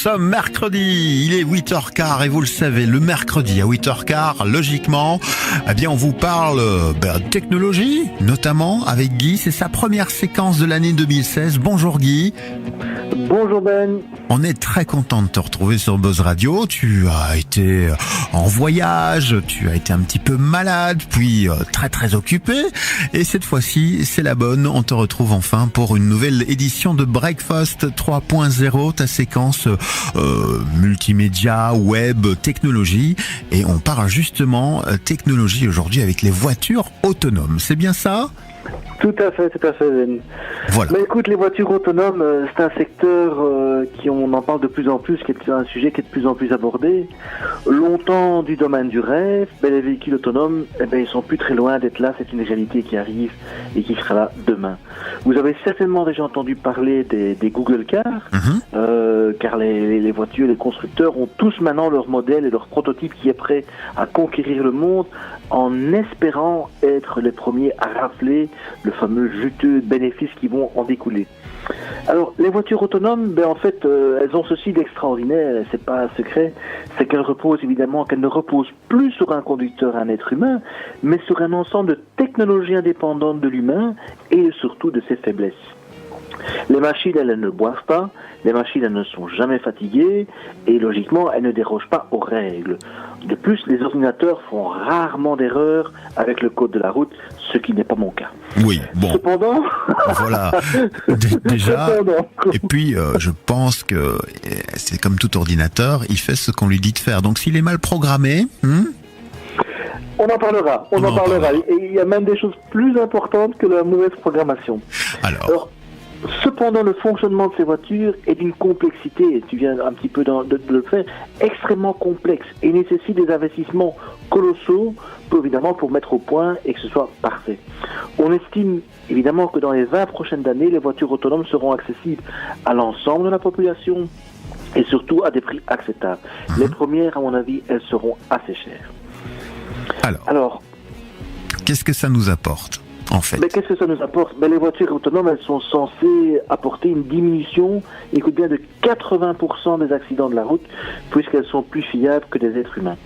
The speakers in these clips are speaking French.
sommes mercredi, il est 8h15 et vous le savez, le mercredi à 8h15, logiquement, eh bien on vous parle de technologie, notamment avec Guy, c'est sa première séquence de l'année 2016. Bonjour Guy. Bonjour Ben. On est très content de te retrouver sur Buzz Radio. Tu as été en voyage, tu as été un petit peu malade, puis très très occupé. Et cette fois-ci, c'est la bonne. On te retrouve enfin pour une nouvelle édition de Breakfast 3.0, ta séquence multimédia, web, technologie. Et on parle justement technologie aujourd'hui avec les voitures autonomes. C'est bien ça ? Tout à fait, Ben. Voilà. Mais écoute, les voitures autonomes, c'est un secteur on en parle de plus en plus, qui est un sujet qui est de plus en plus abordé. Longtemps du domaine du rêve, les véhicules autonomes, ils sont plus très loin d'être là. C'est une réalité qui arrive et qui sera là demain. Vous avez certainement déjà entendu parler des Google Cars, car les voitures, les constructeurs ont tous maintenant leur modèle et leur prototype qui est prêt à conquérir le monde en espérant être les premiers à rafler le fameux juteux bénéfice qui vont en découler. Alors, les voitures autonomes, en fait, elles ont ceci d'extraordinaire, c'est pas un secret, c'est qu'elles ne reposent plus sur un conducteur, un être humain, mais sur un ensemble de technologies indépendantes de l'humain et surtout de ses faiblesses. Les machines, elles ne boivent pas, les machines, elles ne sont jamais fatiguées, et logiquement, elles ne dérogent pas aux règles. De plus, les ordinateurs font rarement d'erreurs avec le code de la route, ce qui n'est pas mon cas. Oui, bon. Cependant... Voilà, déjà, et puis je pense que c'est comme tout ordinateur, il fait ce qu'on lui dit de faire. Donc s'il est mal programmé... On en parlera. Et il y a même des choses plus importantes que la mauvaise programmation. Alors, cependant, le fonctionnement de ces voitures est d'une complexité, et tu viens un petit peu de le faire, extrêmement complexe et nécessite des investissements colossaux pour mettre au point et que ce soit parfait. On estime évidemment que dans les 20 prochaines années, les voitures autonomes seront accessibles à l'ensemble de la population et surtout à des prix acceptables. Les premières, à mon avis, elles seront assez chères. Alors, qu'est-ce que ça nous apporte en fait? Qu'est-ce que ça nous apporte? Les voitures autonomes, elles sont censées apporter une diminution, écoute bien, de 80% des accidents de la route, puisqu'elles sont plus fiables que des êtres humains.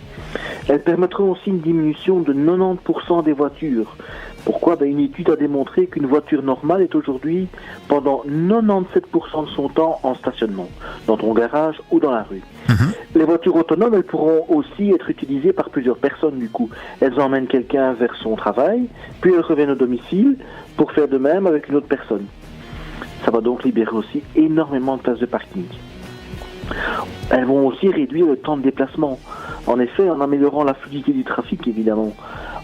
Elles permettront aussi une diminution de 90% des voitures. Pourquoi? Une étude a démontré qu'une voiture normale est aujourd'hui pendant 97% de son temps en stationnement, dans ton garage ou dans la rue. Les voitures autonomes, elles pourront aussi être utilisées par plusieurs personnes du coup. Elles emmènent quelqu'un vers son travail, puis elles reviennent au domicile pour faire de même avec une autre personne. Ça va donc libérer aussi énormément de places de parking. Elles vont aussi réduire le temps de déplacement. En effet, en améliorant la fluidité du trafic, évidemment.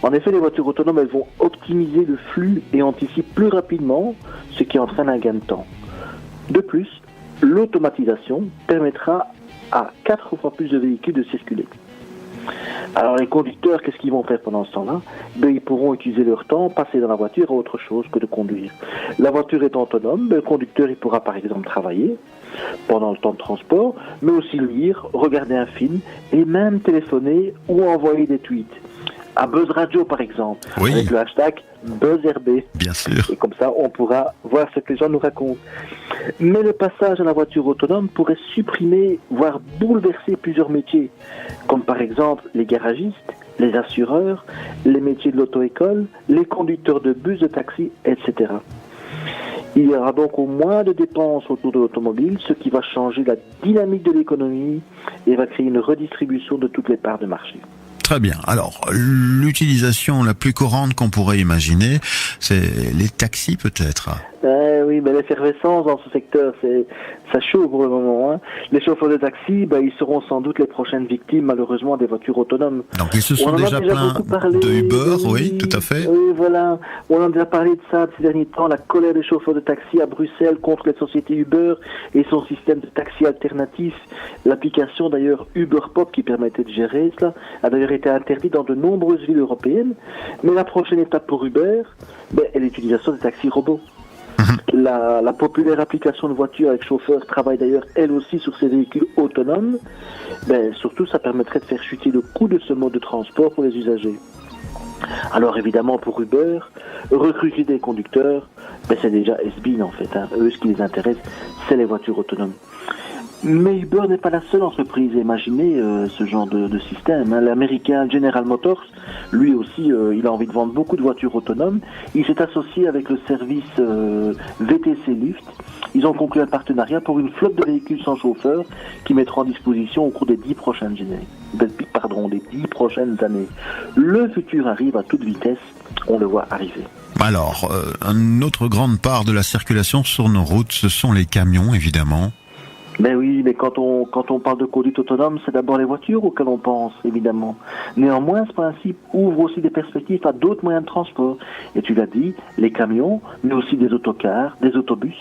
En effet, les voitures autonomes, elles vont optimiser le flux et anticipent plus rapidement, ce qui entraîne un gain de temps. De plus, l'automatisation permettra à 4 fois plus de véhicules de circuler. Alors les conducteurs, qu'est-ce qu'ils vont faire pendant ce temps-là? Ils pourront utiliser leur temps, passer dans la voiture à autre chose que de conduire. La voiture étant autonome, le conducteur il pourra par exemple travailler pendant le temps de transport, mais aussi lire, regarder un film et même téléphoner ou envoyer des tweets. À Buzz Radio par exemple, avec le hashtag BuzzRB. Bien sûr. Et comme ça, on pourra voir ce que les gens nous racontent. Mais le passage à la voiture autonome pourrait supprimer, voire bouleverser plusieurs métiers, comme par exemple les garagistes, les assureurs, les métiers de l'auto-école, les conducteurs de bus, de taxi, etc. Il y aura donc au moins de dépenses autour de l'automobile, ce qui va changer la dynamique de l'économie et va créer une redistribution de toutes les parts de marché. Très bien. Alors, l'utilisation la plus courante qu'on pourrait imaginer, c'est les taxis peut-être. Oui, l'effervescence dans ce secteur, ça chaud pour le moment. Les chauffeurs de taxi, ils seront sans doute les prochaines victimes, malheureusement, des voitures autonomes. Donc, ils se sont déjà plaints de Uber, oui, tout à fait. Oui, voilà. On a déjà parlé de ça ces derniers temps, la colère des chauffeurs de taxi à Bruxelles contre les sociétés Uber et son système de taxi alternatif. L'application, d'ailleurs, Uber Pop, qui permettait de gérer cela, a d'ailleurs été interdite dans de nombreuses villes européennes. Mais la prochaine étape pour Uber, est l'utilisation des taxis robots. La populaire application de voiture avec chauffeur travaille d'ailleurs elle aussi sur ces véhicules autonomes. Surtout, ça permettrait de faire chuter le coût de ce mode de transport pour les usagers. Alors évidemment, pour Uber, recruter des conducteurs, c'est déjà has-been en fait. Eux, ce qui les intéresse, c'est les voitures autonomes. Mais Uber n'est pas la seule entreprise à imaginer ce genre de système. Hein. L'américain General Motors, lui aussi, il a envie de vendre beaucoup de voitures autonomes. Il s'est associé avec le service VTC Lyft. Ils ont conclu un partenariat pour une flotte de véhicules sans chauffeur qui mettront en disposition au cours des 10 prochaines années. Le futur arrive à toute vitesse, on le voit arriver. Alors, une autre grande part de la circulation sur nos routes, ce sont les camions, évidemment. Ben oui, mais quand on parle de conduite autonome, c'est d'abord les voitures auxquelles on pense, évidemment. Néanmoins, ce principe ouvre aussi des perspectives à d'autres moyens de transport. Et tu l'as dit, les camions, mais aussi des autocars, des autobus.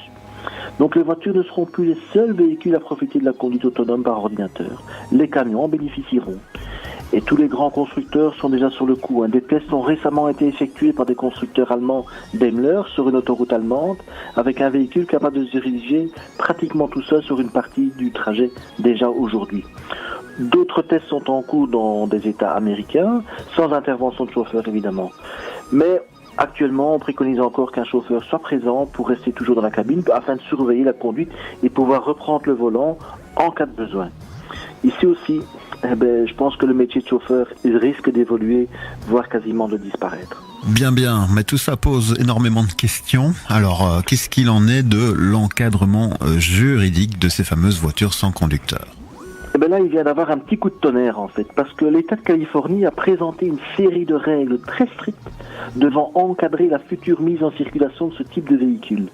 Donc les voitures ne seront plus les seuls véhicules à profiter de la conduite autonome par ordinateur. Les camions en bénéficieront. Et tous les grands constructeurs sont déjà sur le coup. Des tests ont récemment été effectués par des constructeurs allemands Daimler sur une autoroute allemande avec un véhicule capable de se diriger pratiquement tout seul sur une partie du trajet déjà aujourd'hui. D'autres tests sont en cours dans des États américains, sans intervention de chauffeur évidemment. Mais actuellement, on préconise encore qu'un chauffeur soit présent pour rester toujours dans la cabine afin de surveiller la conduite et pouvoir reprendre le volant en cas de besoin. Ici aussi, je pense que le métier de chauffeur risque d'évoluer, voire quasiment de disparaître. Bien, mais tout ça pose énormément de questions. Alors, qu'est-ce qu'il en est de l'encadrement juridique de ces fameuses voitures sans conducteur ? Là, il vient d'avoir un petit coup de tonnerre, en fait, parce que l'État de Californie a présenté une série de règles très strictes devant encadrer la future mise en circulation de ce type de véhicule.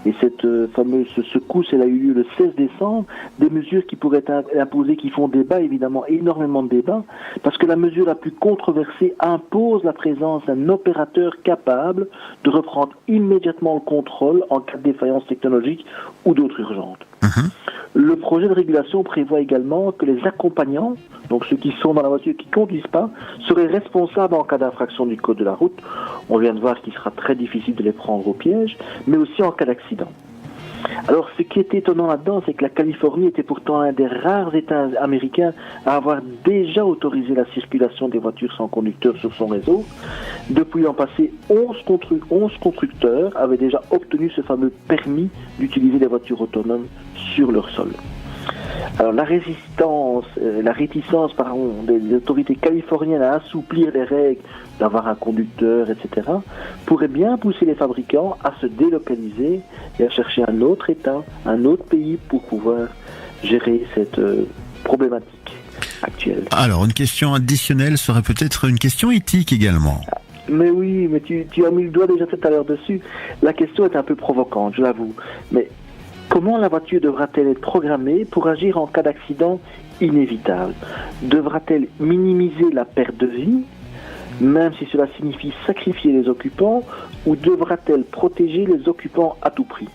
Et cette fameuse secousse, elle a eu lieu le 16 décembre, des mesures qui pourraient être imposées, qui font débat, évidemment, énormément de débat, parce que la mesure la plus controversée impose la présence d'un opérateur capable de reprendre immédiatement le contrôle en cas de défaillance technologique ou d'autres urgentes. Le projet de régulation prévoit également que les accompagnants, donc ceux qui sont dans la voiture qui ne conduisent pas, seraient responsables en cas d'infraction du code de la route. On vient de voir qu'il sera très difficile de les prendre au piège, mais aussi en cas d'accident. Alors, ce qui est étonnant là-dedans, c'est que la Californie était pourtant un des rares États américains à avoir déjà autorisé la circulation des voitures sans conducteur sur son réseau. Depuis l'an passé, 11 constructeurs avaient déjà obtenu ce fameux permis d'utiliser des voitures autonomes sur leur sol. Alors la réticence des autorités californiennes à assouplir les règles d'avoir un conducteur, etc., pourrait bien pousser les fabricants à se délocaliser et à chercher un autre État, un autre pays pour pouvoir gérer cette problématique actuelle. Alors une question additionnelle serait peut-être une question éthique également. Mais oui, mais tu as mis le doigt déjà tout à l'heure dessus. La question est un peu provocante, je l'avoue. Mais comment la voiture devra-t-elle être programmée pour agir en cas d'accident inévitable ? Devra-t-elle minimiser la perte de vie, même si cela signifie sacrifier les occupants, ou devra-t-elle protéger les occupants à tout prix ?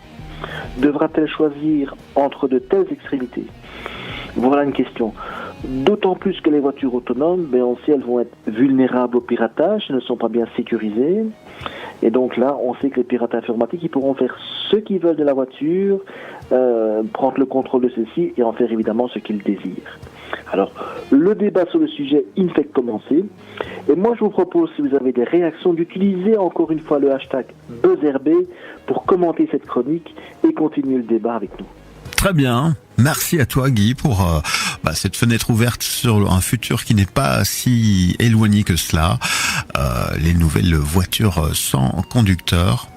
Devra-t-elle choisir entre de telles extrémités ? Voilà une question. D'autant plus que les voitures autonomes, on sait, elles vont être vulnérables au piratage, elles ne sont pas bien sécurisées. Et donc là, on sait que les pirates informatiques, ils pourront faire ce qu'ils veulent de la voiture, prendre le contrôle de celle-ci et en faire évidemment ce qu'ils désirent. Alors, le débat sur le sujet, il ne fait que commencer. Et moi, je vous propose, si vous avez des réactions, d'utiliser encore une fois le hashtag BuzzRB pour commenter cette chronique et continuer le débat avec nous. Très bien. Merci à toi, Guy, pour cette fenêtre ouverte sur un futur qui n'est pas si éloigné que cela. Les nouvelles voitures sans conducteur.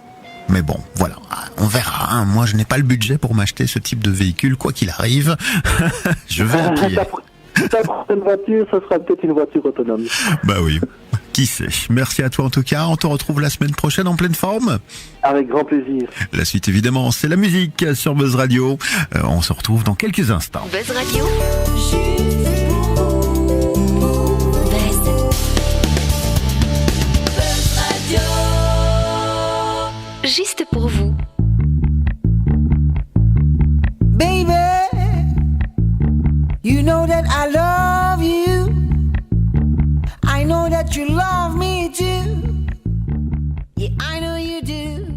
Mais bon, voilà, on verra. Moi, je n'ai pas le budget pour m'acheter ce type de véhicule, quoi qu'il arrive. Je vais à pied. Ta prochaine voiture, ce sera peut-être une voiture autonome. Bah oui, qui sait. Merci à toi en tout cas. On te retrouve la semaine prochaine en pleine forme. Avec grand plaisir. La suite évidemment, c'est la musique sur Buzz Radio. On se retrouve dans quelques instants. Buzz Radio. Juste pour vous. Baby, you know that I love you. I know that you love me too. Yeah, I know you do.